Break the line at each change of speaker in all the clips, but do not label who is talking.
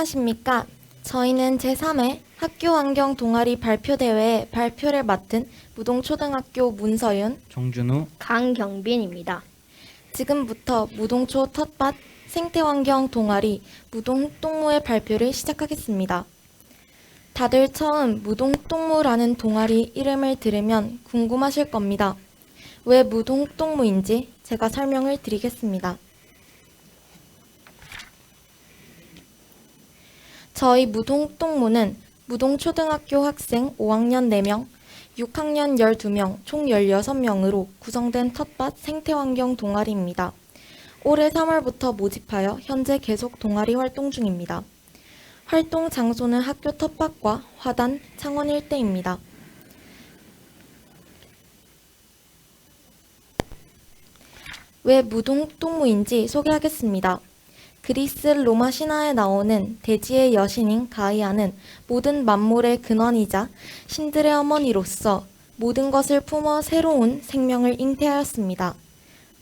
안녕하십니까. 저희는 제3회 학교환경 동아리 발표대회의 발표를 맡은 무동초등학교 문서윤,
정준우,
강경빈입니다.
지금부터 무동초 텃밭 생태환경 동아리 무동흙동무의 발표를 시작하겠습니다. 다들 처음 무동흙동무라는 동아리 이름을 들으면 궁금하실 겁니다. 왜 무동흙동무인지 제가 설명을 드리겠습니다. 저희 무동흙동무는 무동초등학교 학생 5학년 4명, 6학년 12명, 총 16명으로 구성된 텃밭 생태환경 동아리입니다. 올해 3월부터 모집하여 현재 계속 동아리 활동 중입니다. 활동 장소는 학교 텃밭과 화단, 창원 일대입니다. 왜 무동흙동무인지 소개하겠습니다. 그리스 로마 신화에 나오는 대지의 여신인 가이아는 모든 만물의 근원이자 신들의 어머니로서 모든 것을 품어 새로운 생명을 잉태하였습니다.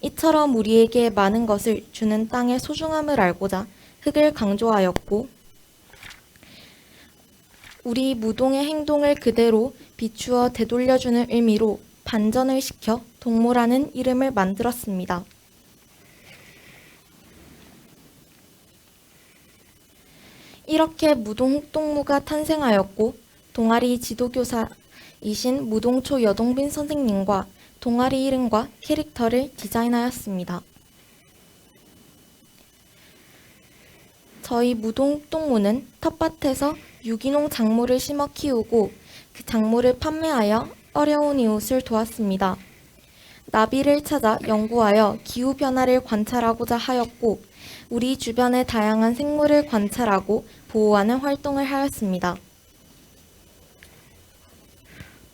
이처럼 우리에게 많은 것을 주는 땅의 소중함을 알고자 흙을 강조하였고, 우리 무동의 행동을 그대로 비추어 되돌려주는 의미로 반전을 시켜 동무라는 이름을 만들었습니다. 이렇게 무동흙동무가 탄생하였고, 동아리 지도교사이신 무동초 여동빈 선생님과 동아리 이름과 캐릭터를 디자인하였습니다. 저희 무동흙동무는 텃밭에서 유기농 작물을 심어 키우고 그 작물을 판매하여 어려운 이웃을 도왔습니다. 나비를 찾아 연구하여 기후변화를 관찰하고자 하였고, 우리 주변의 다양한 생물을 관찰하고 보호하는 활동을 하였습니다.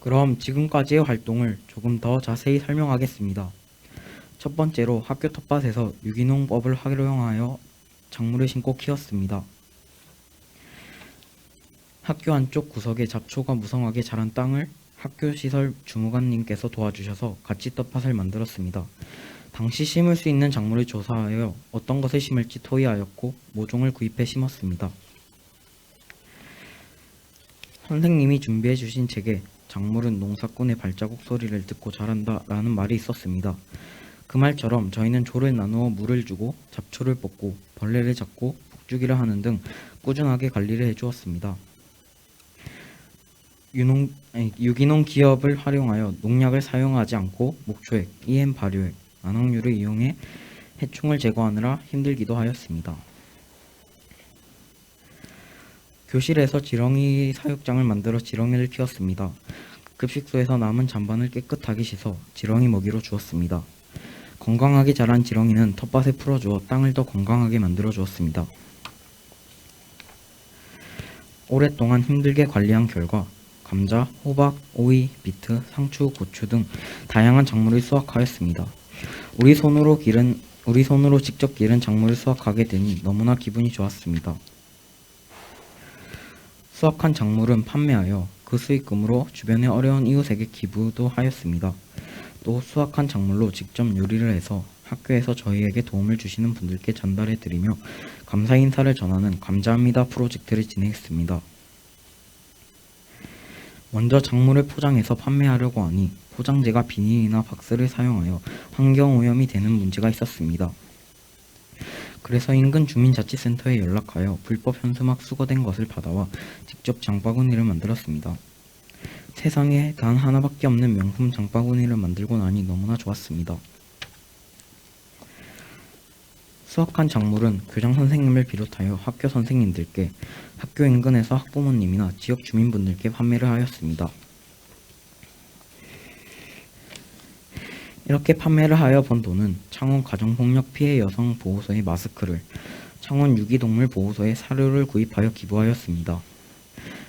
그럼 지금까지의 활동을 조금 더 자세히 설명하겠습니다. 첫 번째로 학교 텃밭에서 유기농법을 활용하여 작물을 심고 키웠습니다. 학교 안쪽 구석에 잡초가 무성하게 자란 땅을 학교 시설 주무관님께서 도와주셔서 같이 텃밭을 만들었습니다. 당시 심을 수 있는 작물을 조사하여 어떤 것을 심을지 토의하였고 모종을 구입해 심었습니다. 선생님이 준비해 주신 책에 작물은 농사꾼의 발자국 소리를 듣고 자란다 라는 말이 있었습니다. 그 말처럼 저희는 조를 나누어 물을 주고 잡초를 뽑고 벌레를 잡고 폭주기를 하는 등 꾸준하게 관리를 해주었습니다. 유기농 기업을 활용하여 농약을 사용하지 않고 목초액, EM 발효액, 안확류를 이용해 해충을 제거하느라 힘들기도 하였습니다. 교실에서 지렁이 사육장을 만들어 지렁이를 키웠습니다. 급식소에서 남은 잔반을 깨끗하게 씻어 지렁이 먹이로 주었습니다. 건강하게 자란 지렁이는 텃밭에 풀어주어 땅을 더 건강하게 만들어 주었습니다. 오랫동안 힘들게 관리한 결과 감자, 호박, 오이, 비트, 상추, 고추 등 다양한 작물을 수확하였습니다. 우리 손으로 직접 기른 작물을 수확하게 되니 너무나 기분이 좋았습니다. 수확한 작물은 판매하여 그 수익금으로 주변의 어려운 이웃에게 기부도 하였습니다. 또 수확한 작물로 직접 요리를 해서 학교에서 저희에게 도움을 주시는 분들께 전달해 드리며 감사 인사를 전하는 감사합니다 프로젝트를 진행했습니다. 먼저 작물을 포장해서 판매하려고 하니 포장재가 비닐이나 박스를 사용하여 환경오염이 되는 문제가 있었습니다. 그래서 인근 주민자치센터에 연락하여 불법 현수막 수거된 것을 받아와 직접 장바구니를 만들었습니다. 세상에 단 하나밖에 없는 명품 장바구니를 만들고 나니 너무나 좋았습니다. 수확한 작물은 교장 선생님을 비롯하여 학교 선생님들께, 학교 인근에서 학부모님이나 지역 주민분들께 판매를 하였습니다. 이렇게 판매를 하여 번 돈은 창원 가정폭력 피해 여성 보호소에 마스크를, 창원 유기동물 보호소에 사료를 구입하여 기부하였습니다.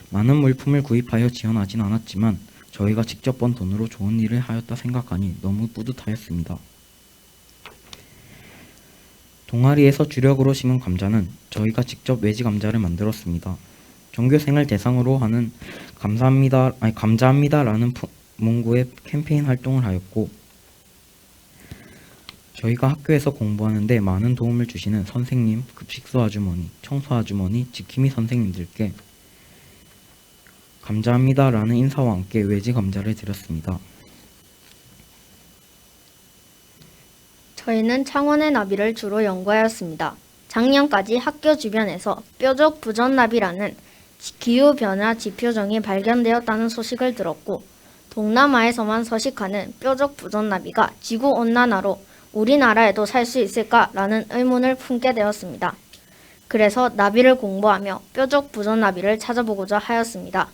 많은 물품을 구입하여 지원하진 않았지만 저희가 직접 번 돈으로 좋은 일을 하였다 생각하니 너무 뿌듯하였습니다. 동아리에서 주력으로 심은 감자는 저희가 직접 외지 감자를 만들었습니다. 전교생을 대상으로 하는 감사합니다라는 문구의 캠페인 활동을 하였고, 저희가 학교에서 공부하는데 많은 도움을 주시는 선생님, 급식소 아주머니, 청소 아주머니, 지킴이 선생님들께 감사합니다라는 인사와 함께 외지 감사를 드렸습니다.
저희는 창원의 나비를 주로 연구하였습니다. 작년까지 학교 주변에서 뾰족 부전나비라는 기후변화 지표종이 발견되었다는 소식을 들었고, 동남아에서만 서식하는 뾰족 부전나비가 지구온난화로 우리나라에도 살 수 있을까라는 의문을 품게 되었습니다. 그래서 나비를 공부하며 뾰족 부전나비를 찾아보고자 하였습니다.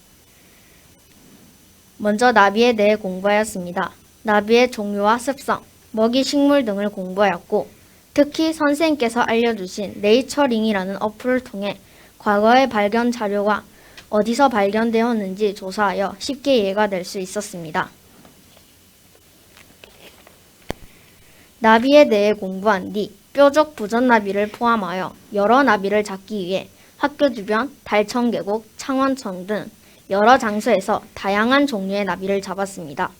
먼저 나비에 대해 공부하였습니다. 나비의 종류와 습성, 먹이 식물 등을 공부하였고, 특히 선생님께서 알려주신 네이처링이라는 어플을 통해 과거의 발견 자료가 어디서 발견되었는지 조사하여 쉽게 이해가 될 수 있었습니다. 나비에 대해 공부한 뒤 뾰족 부전나비를 포함하여 여러 나비를 잡기 위해 학교 주변, 달천계곡, 창원청 등 여러 장소에서 다양한 종류의 나비를 잡았습니다.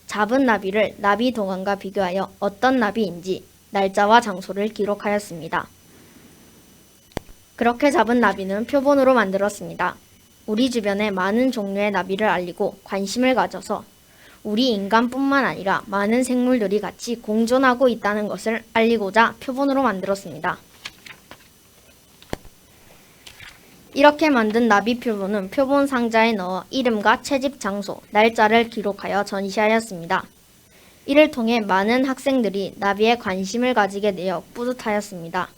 잡은 나비를 나비 도감과 비교하여 어떤 나비인지 날짜와 장소를 기록하였습니다. 그렇게 잡은 나비는 표본으로 만들었습니다. 우리 주변에 많은 종류의 나비를 알리고 관심을 가져서 우리 인간뿐만 아니라 많은 생물들이 같이 공존하고 있다는 것을 알리고자 표본으로 만들었습니다. 이렇게 만든 나비 표본은 표본 상자에 넣어 이름과 채집 장소, 날짜를 기록하여 전시하였습니다. 이를 통해 많은 학생들이 나비에 관심을 가지게 되어 뿌듯하였습니다.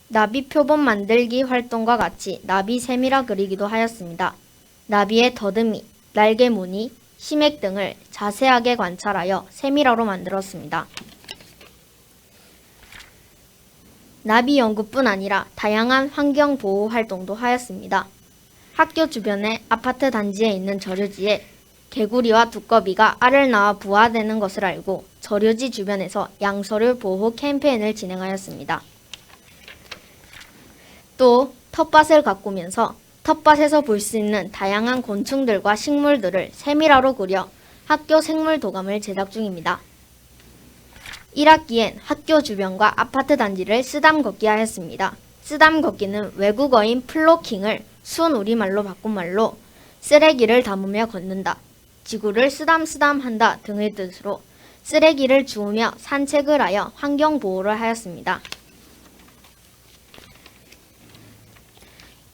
나비 표본 만들기 활동과 같이 나비 세미라 그리기도 하였습니다. 나비의 더듬이, 날개 무늬, 심액 등을 자세하게 관찰하여 세미라로 만들었습니다. 나비 연구뿐 아니라 다양한 환경 보호 활동도 하였습니다. 학교 주변의 아파트 단지에 있는 저류지에 개구리와 두꺼비가 알을 낳아 부화되는 것을 알고 저류지 주변에서 양서류 보호 캠페인을 진행하였습니다. 또 텃밭을 가꾸면서 텃밭에서 볼 수 있는 다양한 곤충들과 식물들을 세밀화로 그려 학교 생물 도감을 제작 중입니다. 1학기엔 학교 주변과 아파트 단지를 쓰담 걷기 하였습니다. 쓰담 걷기는 외국어인 플로킹을 순 우리말로 바꾼 말로 쓰레기를 담으며 걷는다, 지구를 쓰담쓰담한다 등의 뜻으로 쓰레기를 주우며 산책을 하여 환경 보호를 하였습니다.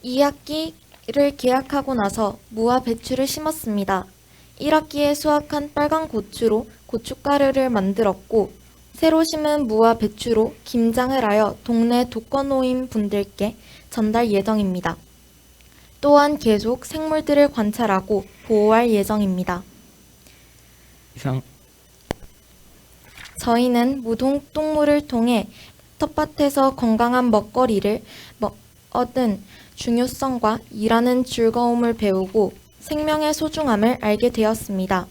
2학기를 개학하고 나서 무와 배추를 심었습니다. 1학기에 수확한 빨간 고추로 고춧가루를 만들었고, 새로 심은 무와 배추로 김장을 하여 동네 독거노인 분들께 전달 예정입니다. 또한 계속 생물들을 관찰하고 보호할 예정입니다.
이상
저희는 무동동물을 통해 텃밭에서 건강한 먹거리를 얻은 중요성과 일하는 즐거움을 배우고 생명의 소중함을 알게 되었습니다.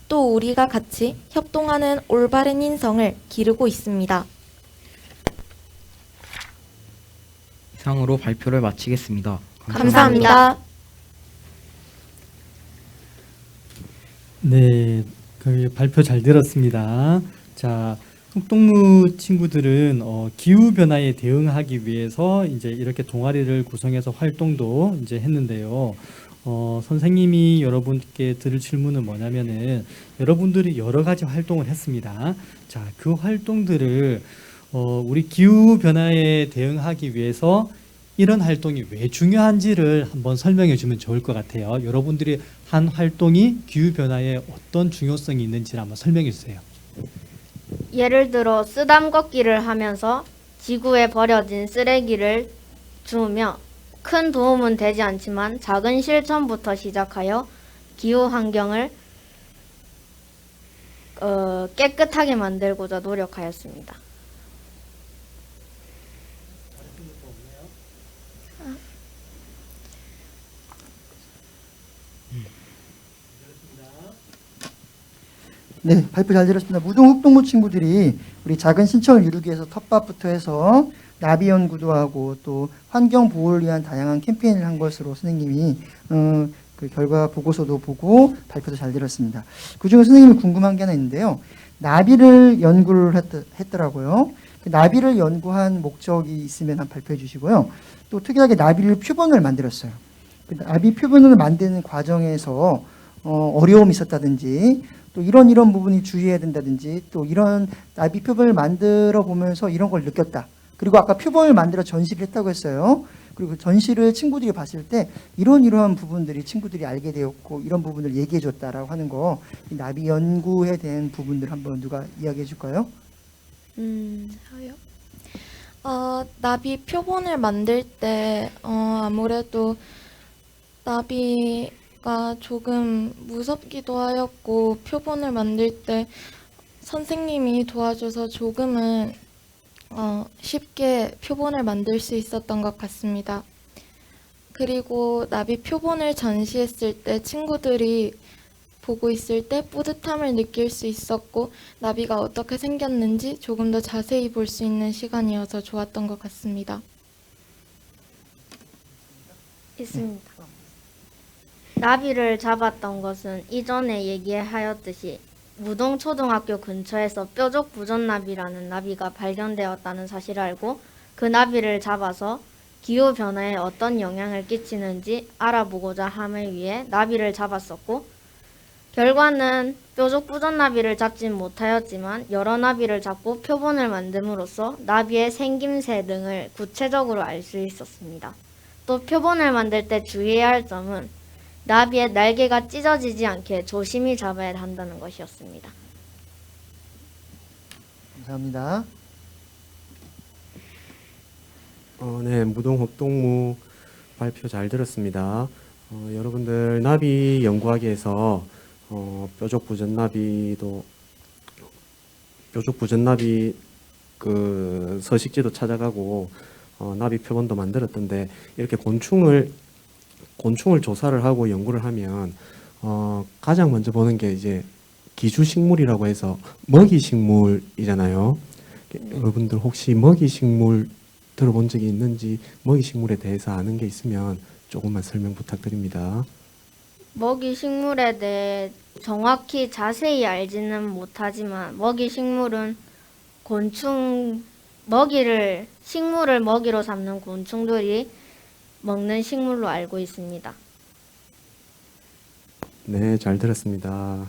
또 우리가 같이 협동하는 올바른 인성을 기르고 있습니다.
이상으로 발표를 마치겠습니다.
감사합니다.
네, 그 발표 잘 들었습니다. 자, 흑동무 친구들은 기후 변화에 대응하기 위해서 이제 이렇게 동아리를 구성해서 활동도 이제 했는데요. 선생님이 여러분께 드릴 질문은 뭐냐면은 여러분들이 여러 가지 활동을 했습니다. 자, 그 활동들을 우리 기후 변화에 대응하기 위해서 이런 활동이 왜 중요한지를 한번 설명해 주면 좋을 것 같아요. 여러분들이 한 활동이 기후 변화에 어떤 중요성이 있는지를 한번 설명해 주세요.
예를 들어 쓰담 걷기를 하면서 지구에 버려진 쓰레기를 주우며 큰 도움은 되지 않지만 작은 실천부터 시작하여 기후 환경을 깨끗하게 만들고자 노력하였습니다.
네, 발표 잘 들었습니다. 무동흑동무 친구들이 우리 작은 신청을 이루기 위해서 텃밭부터 해서 나비 연구도 하고 또 환경 보호를 위한 다양한 캠페인을 한 것으로 선생님이 그 결과 보고서도 보고 발표도 잘 들었습니다. 그중에 선생님이 궁금한 게 하나 있는데요. 나비를 연구를 했더라고요. 그 나비를 연구한 목적이 있으면 한번 발표해 주시고요. 또 특이하게 나비를 표본을 만들었어요. 그 나비 표본을 만드는 과정에서 어려움이 있었다든지 또 이런 부분이 주의해야 된다든지 또 이런 나비 표본을 만들어 보면서 이런 걸 느꼈다. 그리고 아까 표본을 만들어 전시를 했다고 했어요. 그리고 전시를 친구들이 봤을 때 이러한 부분들이 친구들이 알게 되었고 이런 부분을 얘기해 줬다라고 하는 거, 이 나비 연구에 대한 부분들 한번 누가 이야기해 줄까요?
저요? 나비 표본을 만들 때 아무래도 나비가 조금 무섭기도 하였고 표본을 만들 때 선생님이 도와줘서 조금은 쉽게 표본을 만들 수 있었던 것 같습니다. 그리고 나비 표본을 전시했을 때 친구들이 보고 있을 때 뿌듯함을 느낄 수 있었고 나비가 어떻게 생겼는지 조금 더 자세히 볼 수 있는 시간이어서 좋았던 것 같습니다.
있습니다. 나비를 잡았던 것은 이전에 얘기하였듯이 무동초등학교 근처에서 뾰족 부전나비라는 나비가 발견되었다는 사실을 알고 그 나비를 잡아서 기후변화에 어떤 영향을 끼치는지 알아보고자 함을 위해 나비를 잡았었고 결과는 뾰족 부전나비를 잡진 못하였지만 여러 나비를 잡고 표본을 만듦으로써 나비의 생김새 등을 구체적으로 알 수 있었습니다. 또 표본을 만들 때 주의해야 할 점은 나비의 날개가 찢어지지 않게 조심히 잡아야 한다는 것이었습니다.
감사합니다.
네, 무동흡동무 발표 잘 들었습니다. 여러분들 나비 연구하기 위해서 뾰족 부전나비 그 서식지도 찾아가고 나비 표본도 만들었던데 이렇게 곤충을 조사를 하고 연구를 하면 가장 먼저 보는 게 이제 기주식물이라고 해서 먹이식물이잖아요. 여러분들 혹시 먹이식물 들어본 적이 있는지 먹이식물에 대해서 아는 게 있으면 조금만 설명 부탁드립니다.
먹이식물에 대해 정확히 자세히 알지는 못하지만 먹이식물은 식물을 먹이로 삼는 곤충들이 먹는 식물로 알고 있습니다.
네, 잘 들었습니다.